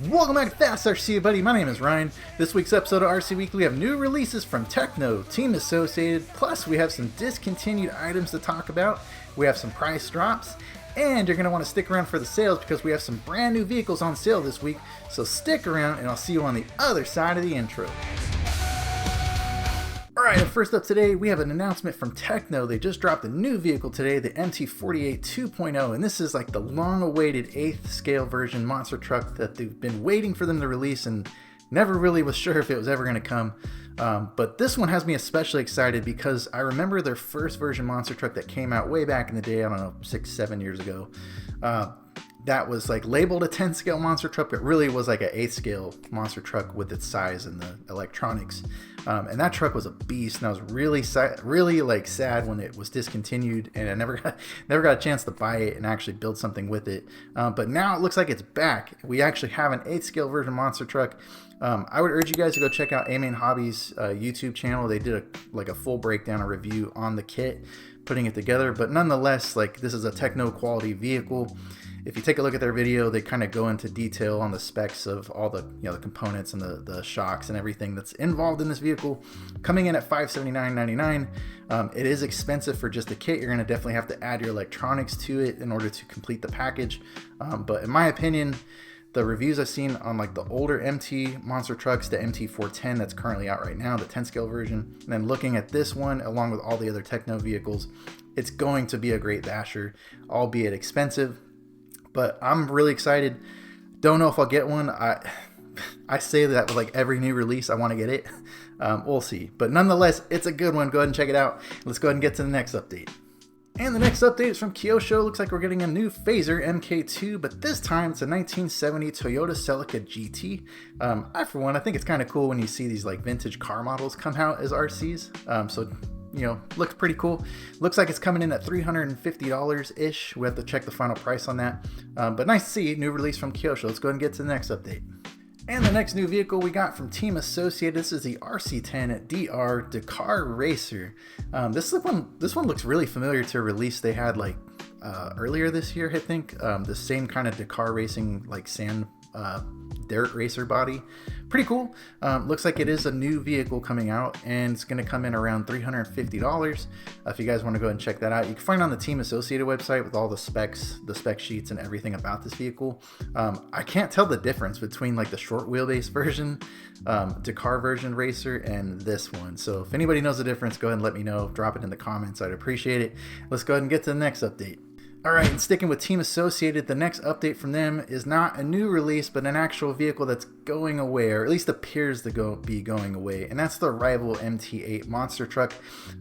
Welcome back to Fast RC, buddy. My name is Ryan. This week's episode of RC Weekly, we have new releases from Tekno, Team Associated, plus we have some discontinued items to talk about. We have some price drops, and you're going to want to stick around for the sales because we have some brand new vehicles on sale this week. So stick around, and I'll see you on the other side of the intro. Alright, first up today, we have an announcement from Tekno. They just dropped a new vehicle today, the MT48 2.0, and this is like the long-awaited 8th scale version monster truck that they've been waiting for them to release and never really was sure if it was ever going to come. But this one has me especially excited because I remember their first version monster truck that came out way back in the day, I don't know, 6-7 years ago. That was like labeled a 10 scale monster truck, but really was like an 8th scale monster truck with its size and the electronics. And that truck was a beast, and I was really sad when it was discontinued, and I never got a chance to buy it and actually build something with it. But now it looks like it's back. We actually have an 8th scale version monster truck. I would urge you guys to go check out ep18 Hobbies YouTube channel. They did a full breakdown, a review on the kit, putting it together. But nonetheless, like, this is a Tekno quality vehicle. If you take a look at their video, they kind of go into detail on the specs of all the the components and the shocks and everything that's involved in this vehicle. Coming in at $579.99. It is expensive for just the kit. You're going to definitely have to add your electronics to it in order to complete the package. But in my opinion, the reviews I've seen on like the older MT monster trucks, the MT410 that's currently out right now, the 10 scale version, and then looking at this one along with all the other Tekno vehicles, it's going to be a great basher, albeit expensive. But I'm really excited. Don't know if I'll get one. I say that with like every new release, I want to get it. We'll see. But nonetheless, it's a good one. Go ahead and check it out. Let's go ahead and get to the next update. And the next update is from Kyosho. Looks like we're getting a new Phaser MK2, but this time it's a 1970 Toyota Celica GT. I, for one, I think it's kind of cool when you see these like vintage car models come out as RCs. So looks pretty cool. Looks like it's coming in at $350-ish. We have to check the final price on that. But nice to see, new release from Kyosho. Let's go ahead and get to the next update. And the next new vehicle we got from Team Associated, this is the RC10 DR Dakar Racer. This one looks really familiar to a release they had like earlier this year, I think. The same kind of Dakar racing, like sand dirt racer body. Pretty cool. Looks like it is a new vehicle coming out, and it's going to come in around $350. If you guys want to go ahead and check that out, you can find it on the Team Associated website with all the specs, the spec sheets, and everything about this vehicle. I can't tell the difference between like the short wheelbase version, Dakar version racer, and this one. So if anybody knows the difference, go ahead and let me know. Drop it in the comments. I'd appreciate it. Let's go ahead and get to the next update. Alright, and sticking with Team Associated, the next update from them is not a new release, but an actual vehicle that's going away, or at least appears to be going away, and that's the Rival MT8 monster truck.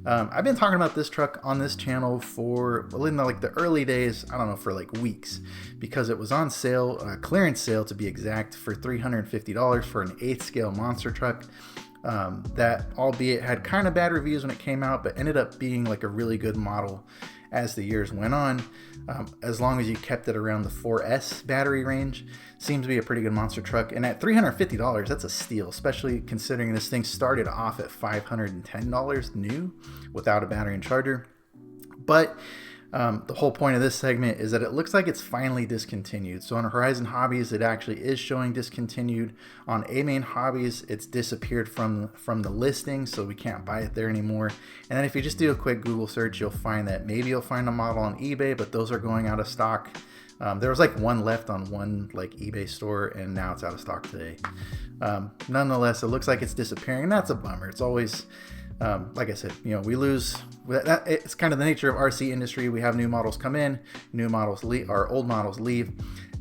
I've been talking about this truck on this channel for, well, in like the early days, I don't know, for like weeks, because it was on sale, clearance sale to be exact, for $350 for an 8th scale monster truck. That, albeit, had kind of bad reviews when it came out, but ended up being like a really good model as the years went on. As long as you kept it around the 4S battery range, seems to be a pretty good monster truck. And at $350, that's a steal, especially considering this thing started off at $510 new without a battery and charger. But the whole point of this segment is that it looks like it's finally discontinued. So on Horizon Hobbies, it actually is showing discontinued. On ep18 Hobbies, it's disappeared from the listing, so we can't buy it there anymore. And then if you just do a quick Google search, you'll find that maybe you'll find a model on eBay, but those are going out of stock. There was like one left on one like eBay store, and now it's out of stock today. Nonetheless, it looks like it's disappearing, and that's a bummer. It's always like I said, we lose. It's kind of the nature of RC industry. We have new models come in, new models leave, or old models leave.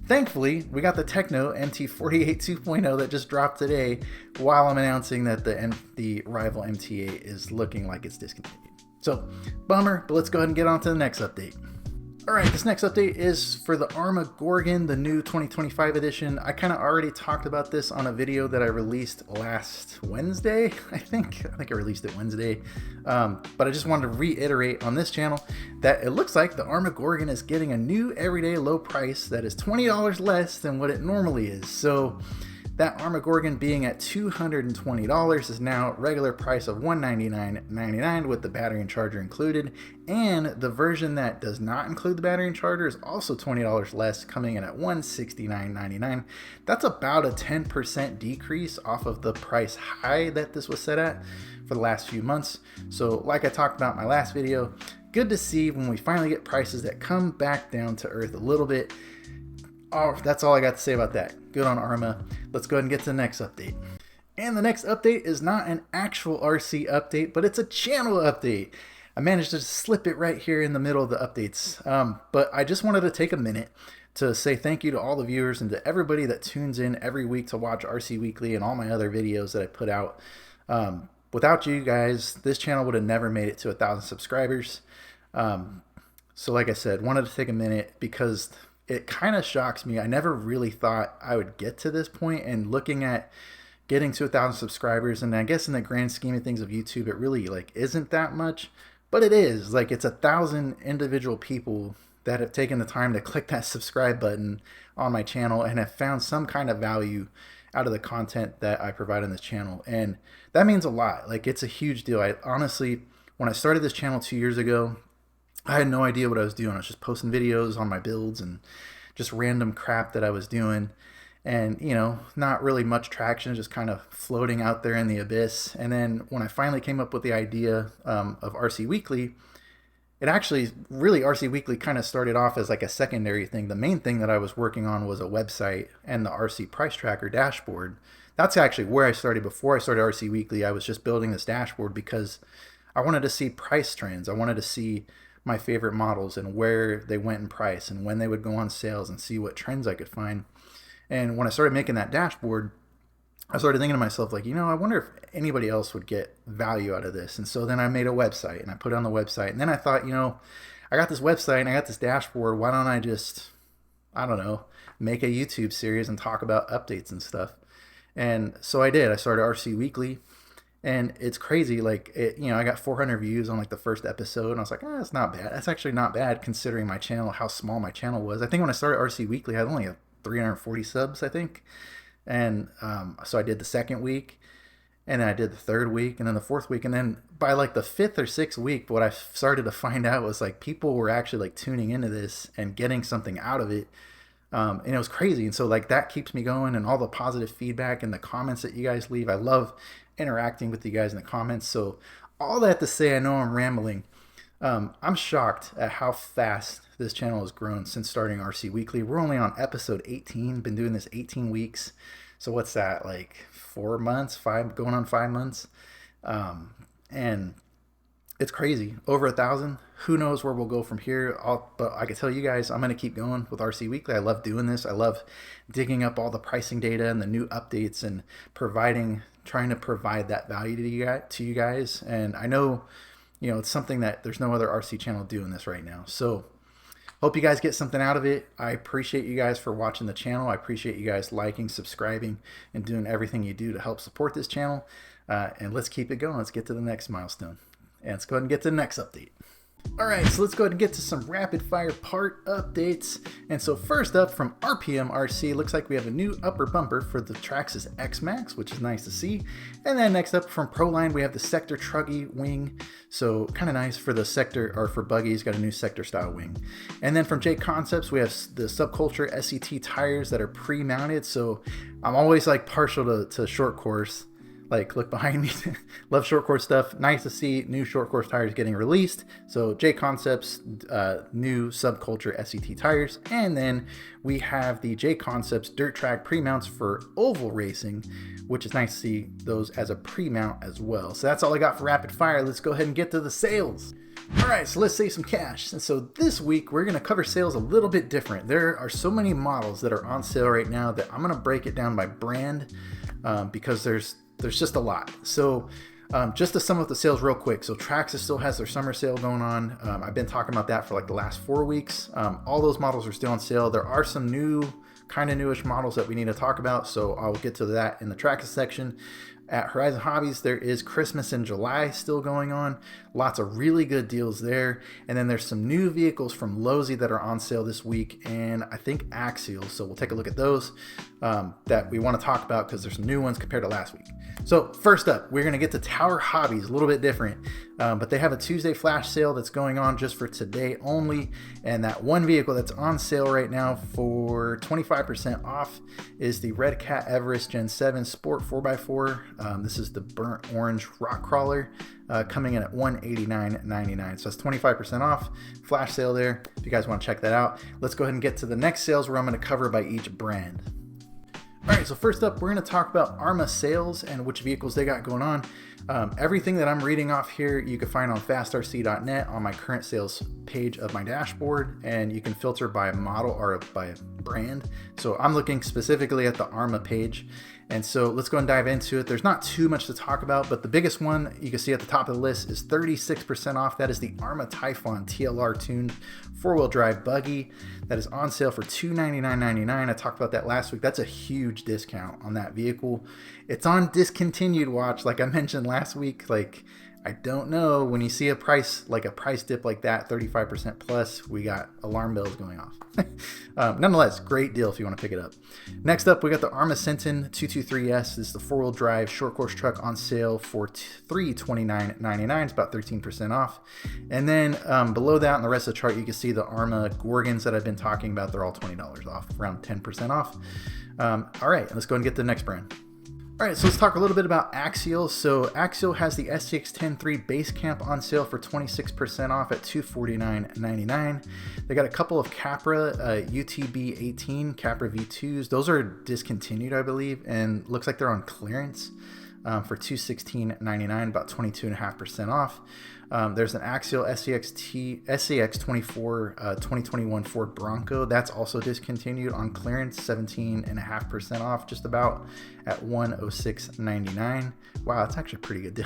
Thankfully, we got the Tekno MT48 2.0 that just dropped today, while I'm announcing that the Rival MT8 is looking like it's discontinued. So, bummer, but let's go ahead and get on to the next update. Alright, this next update is for the Arrma Gorgon, the new 2025 edition. I kind of already talked about this on a video that I released last Wednesday, I think I released it Wednesday. But I just wanted to reiterate on this channel that it looks like the Arrma Gorgon is getting a new everyday low price that is $20 less than what it normally is. So That Arrma Gorgon being at $220 is now regular price of $199.99 with the battery and charger included. And the version that does not include the battery and charger is also $20 less, coming in at $169.99. That's about a 10% decrease off of the price high that this was set at for the last few months. So like I talked about in my last video, good to see when we finally get prices that come back down to earth a little bit. Oh, that's all I got to say about that. Good on Arrma. Let's go ahead and get to the next update. And the next update is not an actual RC update, but it's a channel update. I managed to slip it right here in the middle of the updates. But I just wanted to take a minute to say thank you to all the viewers and to everybody that tunes in every week to watch RC Weekly and all my other videos that I put out. Without you guys, this channel would have never made it to 1,000 subscribers. So like I said, wanted to take a minute because it kind of shocks me. I never really thought I would get to this point, and looking at getting to 1,000 subscribers, and I guess in the grand scheme of things of YouTube, it really like isn't that much, but it is. Like, it's 1,000 individual people that have taken the time to click that subscribe button on my channel and have found some kind of value out of the content that I provide on this channel. And that means a lot. Like, it's a huge deal. I honestly, when I started this channel 2 years ago, I had no idea what I was doing. I was just posting videos on my builds and just random crap that I was doing. And, you know, not really much traction, just kind of floating out there in the abyss. And then when I finally came up with the idea of RC Weekly, it actually, really, RC Weekly kind of started off as like a secondary thing. The main thing that I was working on was a website and the RC price tracker dashboard. That's actually where I started. Before I started RC Weekly, I was just building this dashboard because I wanted to see price trends. I wanted to see my favorite models and where they went in price and when they would go on sales and see what trends I could find. And when I started making that dashboard, I started thinking to myself, like, you know, I wonder if anybody else would get value out of this. And so then I made a website and I put it on the website. And then I thought, you know, I got this website and I got this dashboard. Why don't I just, I don't know, make a YouTube series and talk about updates and stuff? And so I did. I started RC Weekly. And it's crazy, like, you know, I got 400 views on like the first episode, and I was like, that's not bad. That's actually not bad considering my channel, how small my channel was. I think when I started RC Weekly, I had only 340 subs, I think. And so I did the second week, and then I did the third week, and then the fourth week, and then by like the fifth or sixth week, what I started to find out was like people were actually like tuning into this and getting something out of it. And it was crazy. And so like that keeps me going, and all the positive feedback and the comments that you guys leave. I love interacting with you guys in the comments. So all that to say, I know I'm rambling. I'm shocked at how fast this channel has grown since starting RC Weekly. We're only on episode 18, been doing this 18 weeks. So what's that, like 4 months, going on 5 months? And it's crazy, over 1,000. Who knows where we'll go from here? But I can tell you guys, I'm going to keep going with RC Weekly. I love doing this. I love digging up all the pricing data and the new updates and trying to provide that value to you guys. And I know, you know, it's something that there's no other RC channel doing this right now. So hope you guys get something out of it. I appreciate you guys for watching the channel. I appreciate you guys liking, subscribing, and doing everything you do to help support this channel. And let's keep it going. Let's get to the next milestone. And let's go ahead and get to the next update. All right, so let's go ahead and get to some rapid fire part updates. And so first up from RPM RC, looks like we have a new upper bumper for the Traxxas X Max, which is nice to see. And then next up from Proline, we have the Sector Truggy wing. So kind of nice for the Sector, or for buggies, got a new Sector style wing. And then from Jconcepts, we have the Subculture SET tires that are pre-mounted. So I'm always like partial to short course. Like, look behind me. Love short course stuff. Nice to see new short course tires getting released. So Jconcepts new Subculture SET tires. And then we have the Jconcepts dirt track pre-mounts for oval racing, which is nice to see those as a pre-mount as well. So that's all I got for rapid fire. Let's go ahead and get to the sales. All right, so let's save some cash. And so this week we're going to cover sales a little bit different. There are so many models that are on sale right now that I'm going to break it down by brand because there's just a lot. So just to sum up the sales real quick. So Traxxas still has their summer sale going on. I've been talking about that for like the last 4 weeks. All those models are still on sale. There are some new, kind of newish models that we need to talk about. So I'll get to that in the Traxxas section. At Horizon Hobbies, there is Christmas in July still going on. Lots of really good deals there. And then there's some new vehicles from Losi that are on sale this week, and I think Axial. So we'll take a look at those that we want to talk about because there's some new ones compared to last week. So first up, we're going to get to Tower Hobbies, a little bit different. But they have a Tuesday flash sale that's going on just for today only. And that one vehicle that's on sale right now for 25% off is the Red Cat Everest Gen 7 Sport 4x4. This is the burnt orange rock crawler coming in at $189.99. So that's 25% off. Flash sale there if you guys want to check that out. Let's go ahead and get to the next sales where I'm going to cover by each brand. All right, so first up, we're going to talk about Arrma Sales and which vehicles they got going on. Everything that I'm reading off here, you can find on fastrc.net on my current sales page of my dashboard, and you can filter by model or by brand. So I'm looking specifically at the Arrma page. And so let's go and dive into it. There's not too much to talk about, but the biggest one you can see at the top of the list is 36% off. That is the Arrma Typhon TLR tuned 4-wheel drive buggy that is on sale for $299.99. I talked about that last week. That's a huge discount on that vehicle. It's on discontinued watch, like I mentioned last week. Like, I don't know, when you see a price dip like that, 35% plus, we got alarm bells going off. Nonetheless, great deal if you want to pick it up. Next up, we got the Arrma Senton 223S. This is the 4-wheel drive short course truck on sale for $329.99. It's about 13% off. And then below that on the rest of the chart, you can see the Arrma Gorgons that I've been talking about. They're all $20 off, around 10% off. All right, let's go and get to the next brand. All right, so let's talk a little bit about Axial. So Axial has the SCX-10 base camp on sale for 26% off at $249.99. They got a couple of Capra UTB18 Capra V2s. Those are discontinued, I believe, and looks like they're on clearance for $216.99, about 22.5% off. There's an Axial SCX-24 2021 Ford Bronco. That's also discontinued on clearance, 17.5% off, just about at $106.99. Wow, that's actually a pretty good deal.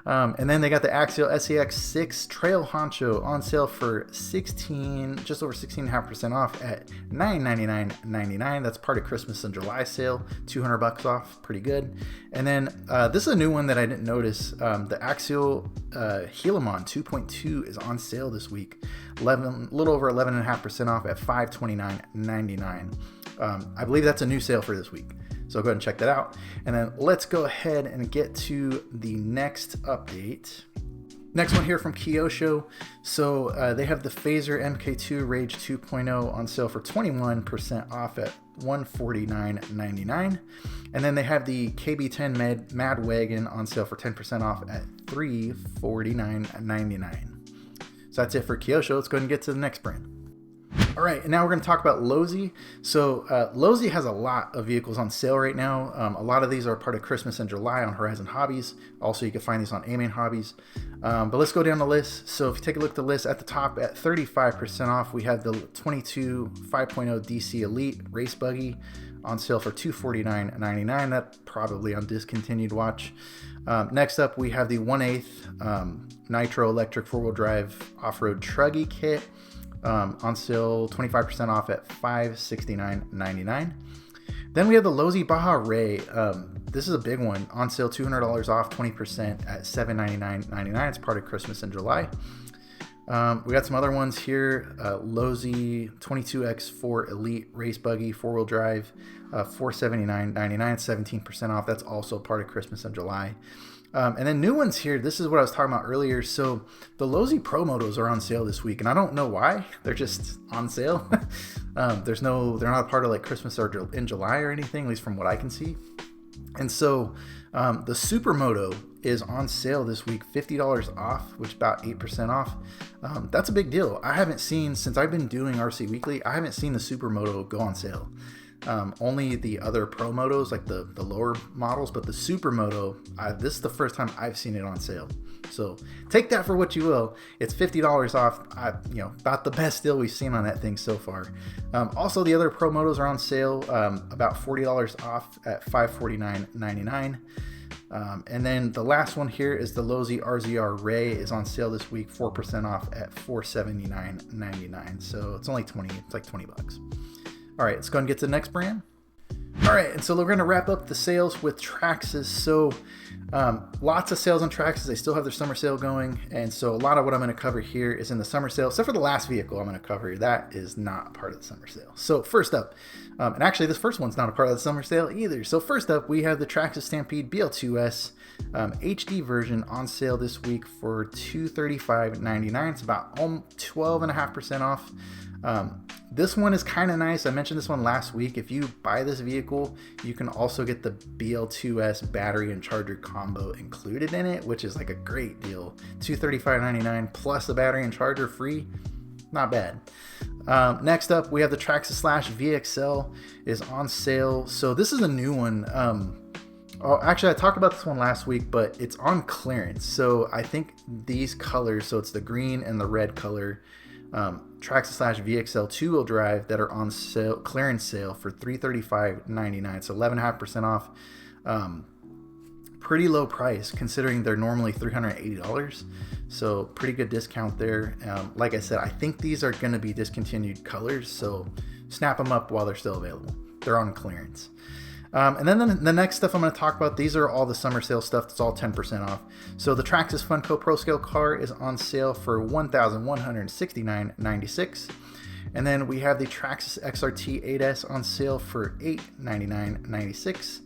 And then they got the Axial SCX-6 Trail Honcho on sale for just over 16.5% off at $999.99. That's part of Christmas and July sale, $200 off, pretty good. And then this is a new one that I didn't notice. The Axial Helamon 2.2 is on sale this week, a little over 11.5% off at $529.99. I believe that's a new sale for this week, so go ahead and check that out. And then let's go ahead and get to the next update. Next one here from Kyosho. So they have the Phaser MK2 Rage 2.0 on sale for 21% off at $149.99. And then they have the KB10 Mad Wagon on sale for 10% off at $349.99. So that's it for Kyosho. Let's go ahead and get to the next brand. All right, and now we're going to talk about Losi. So Losi has a lot of vehicles on sale right now. A lot of these are part of Christmas in July on Horizon Hobbies. Also, you can find these on A-Main Hobbies. But let's go down the list. So if you take a look at the list, at the top at 35% off, we have the 22 5.0 DC Elite Race Buggy on sale for $249.99. That's probably on discontinued watch. Next up, we have the 1/8 Nitro Electric 4-wheel drive off-road Truggy kit. On sale 25% off at $569.99. Then we have the Losi Baja Ray. This is a big one, on sale $200 off, 20% at $799.99. It's part of Christmas in July. We got some other ones here. Losi 22X4 Elite Race Buggy 4-wheel drive, $479.99, 17% off. That's also part of Christmas in July. And then new ones here, this is what I was talking about earlier. So the Losi Pro Motos are on sale this week, and I don't know why. They're just on sale. They're not a part of like Christmas or in July or anything, at least from what I can see. And so the Supermoto is on sale this week, $50 off, which is about 8% off. That's a big deal. I haven't seen, since I've been doing RC Weekly, I haven't seen the Supermoto go on sale. Only the other Pro Motos, like the lower models, but the Supermoto, this is the first time I've seen it on sale. So take that for what you will. It's $50 off. About the best deal we've seen on that thing so far. Also, the other Pro Motos are on sale, about $40 off at $549.99. And then the last one here is the Losi RZR Ray is on sale this week, 4% off at $479.99. So it's only like $20. All right, let's go and get to the next brand. All right, and so we're going to wrap up the sales with Traxxas. So lots of sales on Traxxas. They still have their summer sale going, and so a lot of what I'm going to cover here is in the summer sale, except for the last vehicle I'm going to cover. That is not part of the summer sale. So first up, and actually this first one's not a part of the summer sale either. So first up, we have the Traxxas Stampede BL2S HD version on sale this week for $235.99. It's about 12.5% off. This one is kind of nice. I mentioned this one last week. If you buy this vehicle, you can also get the BL2S battery and charger combo included in it, which is like a great deal. $235.99 plus the battery and charger free. Not bad. Next up, we have the Traxxas VXL is on sale. So this is a new one. Actually, I talked about this one last week, but it's on clearance. So I think these colors, so it's the green and the red color, Traxxas VXL 2-wheel drive that are on sale, clearance sale for $335.99. So 11.5% off. Pretty low price considering they're normally $380. So pretty good discount there. Like I said, I think these are going to be discontinued colors, so snap them up while they're still available. They're on clearance. And then the next stuff I'm going to talk about, these are all the summer sale stuff. It's all 10% off. So the Traxxas Funko Pro Scale car is on sale for $1,169.96. And then we have the Traxxas XRT 8S on sale for $899.96.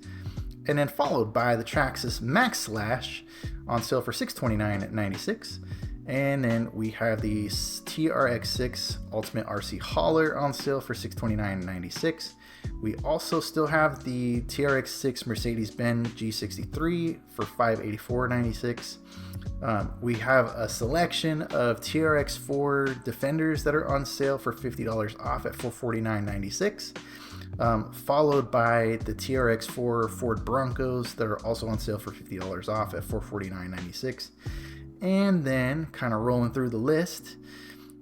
And then followed by the Traxxas Max Slash on sale for $629.96. And then we have the TRX6 Ultimate RC Hauler on sale for $629.96. We also still have the TRX6 Mercedes-Benz G63 for $584.96. We have a selection of TRX4 Defenders that are on sale for $50 off at $449.96. Followed by the TRX4 Ford Broncos that are also on sale for $50 off at $449.96. And then, kind of rolling through the list,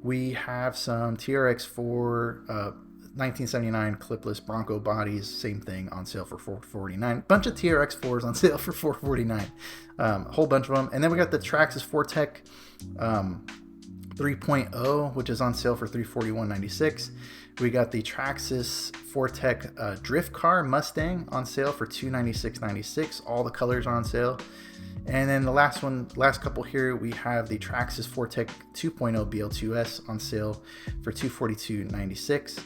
we have some TRX4 1979 clipless Bronco bodies, same thing, on sale for $449. Bunch of TRX4s on sale for $449. A whole bunch of them. And then we got the Traxxas Fortec 3.0, which is on sale for $341.96. We got the Traxxas Fortec Drift Car Mustang on sale for $296.96. All the colors are on sale. And then the last couple here, we have the Traxxas Fortec 2.0 BL2S on sale for $242.96.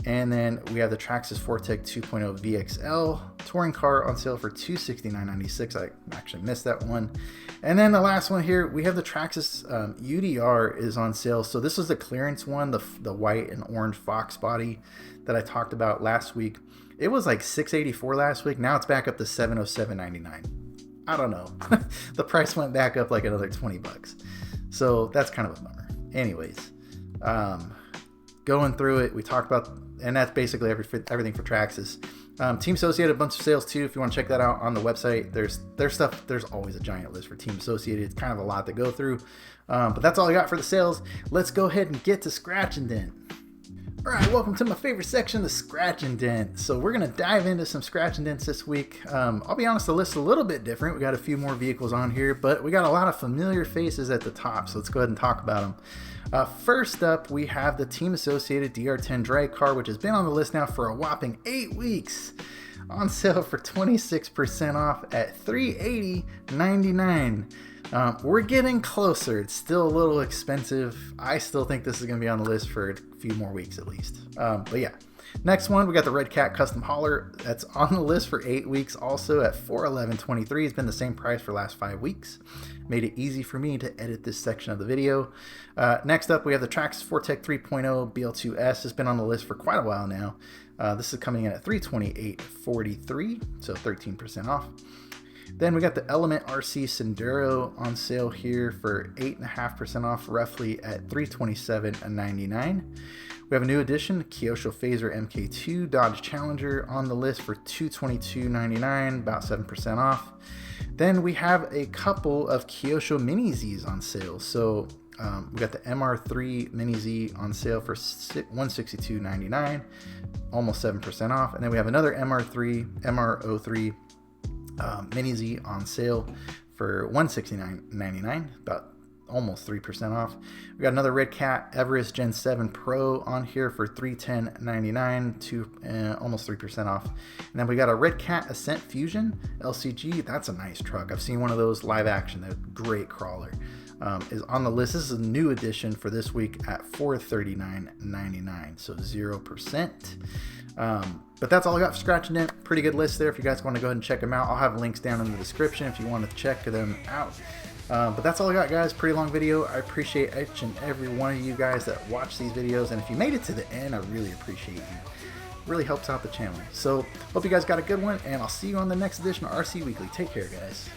And then we have the Traxxas Fortec 2.0 VXL touring car on sale for $269.96. I actually missed that one. And then the last one here, we have the Traxxas UDR is on sale. So this is the clearance one, the white and orange Fox body that I talked about last week. It was like $684 last week. Now it's back up to $707.99. I don't know. The price went back up like another 20 bucks. So that's kind of a bummer. Anyways, going through it, we talked about, and that's basically everything for Traxxas. Team Associated, a bunch of sales too. If you want to check that out on the website, there's stuff. There's always a giant list for Team Associated. It's kind of a lot to go through, but that's all I got for the sales. Let's go ahead and get to Scratch and Dent. All right, welcome to my favorite section, the Scratch and Dent. So we're gonna dive into some Scratch and Dents this week. I'll be honest, the list's a little bit different. We got a few more vehicles on here, but we got a lot of familiar faces at the top. So let's go ahead and talk about them. First up, we have the Team Associated DR10 drag car, which has been on the list now for a whopping 8 weeks. On sale for 26% off at $380.99. We're getting closer. It's still a little expensive. I still think this is going to be on the list for a few more weeks at least. But yeah. Next one, we got the Red Cat Custom Hauler. That's on the list for 8 weeks, also at $411.23. It's been the same price for the last 5 weeks. Made it easy for me to edit this section of the video. Next up, we have the Traxxas Fortec 3.0 BL2S. It's been on the list for quite a while now. This is coming in at $328.43, so 13% off. Then we got the Element RC Sendero on sale here for 8.5% off, roughly at $327.99. We have a new addition, Kyosho Phaser MK2 Dodge Challenger on the list for $222.99, about 7% off. Then we have a couple of Kyosho Mini Zs on sale. So we got the MR3 Mini Z on sale for $162.99, almost 7% off. And then we have another MR03 Mini Z on sale for $169.99, about almost 3% off. We got another Red Cat Everest Gen 7 Pro on here for $310.99 to almost 3% off. And then we got a Red Cat Ascent Fusion LCG. That's a nice truck. I've seen one of those live action. They're a great crawler. Is on the list. This is a new edition for this week at $439.99, so 0%. But that's all I got for Scratch and Dent. Pretty good list there if you guys want to go ahead and check them out. I'll have links down in the description if you want to check them out. But that's all I got, guys. Pretty long video. I appreciate each and every one of you guys that watch these videos, and if you made it to the end, I really appreciate you. It really helps out the channel. So hope you guys got a good one, and I'll see you on the next edition of RC Weekly. Take care, guys.